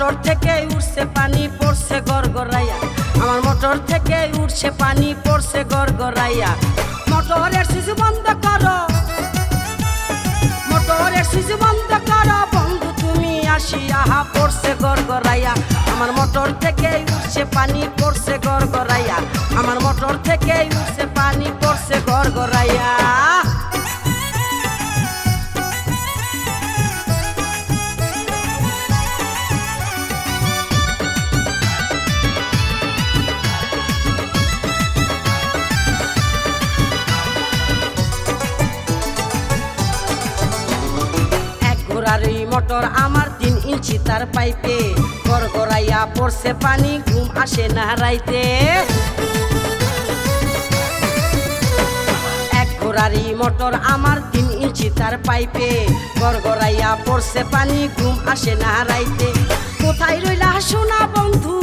Motor থেকে উঠছে পানি পড়ছে গড়গড়াইয়া, আমার মোটর থেকে উঠছে পানি পড়ছে গড়গড়াইয়া। মোটরের সুইচ বন্ধ করো, মোটরের সুইচ বন্ধ করো বন্ধু তুমি আসিয়া, পড়ছে গড়গড়াইয়া। আমার মোটর থেকে উঠছে পানি পড়ছে গড়গড়াইয়া, আমার মোটর থেকে উঠছে পানি পড়ছে গড়গড়াইয়া। ঘোড়ারই মোটর আমার 3 ইঞ্চি তার পাইপে, গড়গড়াইয়া পড়ছে পানি ঘুম আসে না রাইতে। এক ঘোড়ারই মোটর আমার 3 ইঞ্চি তার পাইপে, গড়গড়াইয়া পড়ছে পানি ঘুম আসে না রাইতে। কোথায় রইলা সোনা বন্ধু,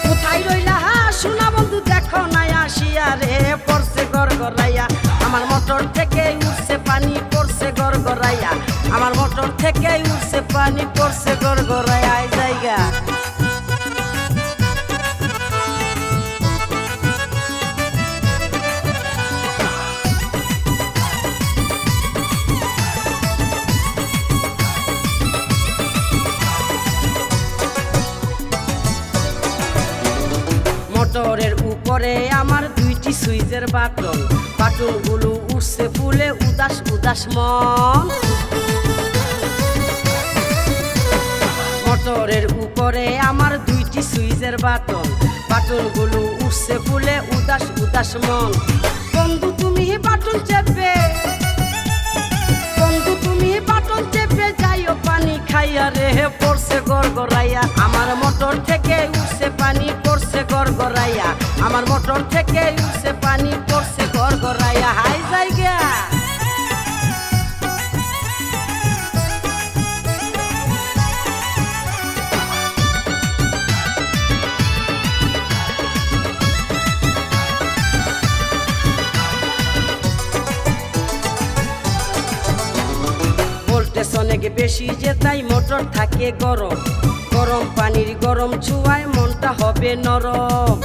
কোথায় রইলা সোনা বন্ধু, দেখো না আসিয়া রে, পড়ছে গড়গড়াইয়া। আমার মোটর থেকে উঠছে পানি পড়ছে গড়গড়াইয়া, আমার মোটর থেকে উঠছে পানি পড়ছে গড়গড়াইয়া। এই জায়গা মোটরের উপরে আমার 2টি সুইচের বাটন, বাটনগুলো উঠছে ফুলে উদাস উদাস মন। মোটরের উপরে আমার 2টি সুইচের বাটন, বাটনগুলো উঠছে ফুলে উদাস উদাস মন। বন্ধু তুমি বাটন চেপে, বন্ধু তুমি বাটন চেপে যাইও পানি খাইয়া রে, পড়ছে গড়গড়াইয়া। আমার মোটর থেকে উঠছে পানি পড়ছে গড়গড়াইয়া, আমার মোটর থেকে উঠছে পানি পড়ছে গড়গড়াইয়া। হাই জায়গা ভোল্টেজ অনেক বেশি যে তাই মোটর থাকে গরম, গরম পানির গরম ছোঁয়ায় মনটা হবে নরম।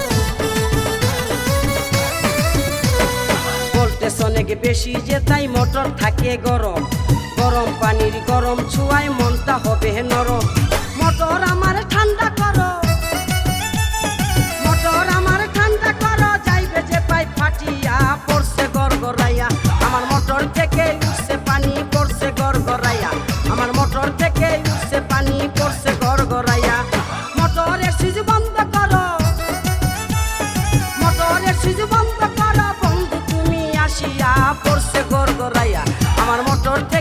ভোল্টেজ অনেক বেশি যে তাই মোটর থাকে গরম, গরম পানির গরম ছোঁয়ায় মনটা হবে নরম। মোটর আমার ঠান্ডা করো, মোটর আমার ঠান্ডা করো, যাইবে যে পাই ফাটিয়া, পড়ছে গড়গড়াইয়া। আমার মোটর থেকে উঠছে পানি পড়ছে গড়গড়াইয়া, আমার মোটর থেকে উঠছে পানি পড়ছে গড়গড়াইয়া। মোটরের সুইচ বন্ধ করো, মোটরের সুইচ বন্ধ করো বন্ধু তুমি আসিয়া, পড়ছে গড়গড়াইয়া। আমার মোটর থেকে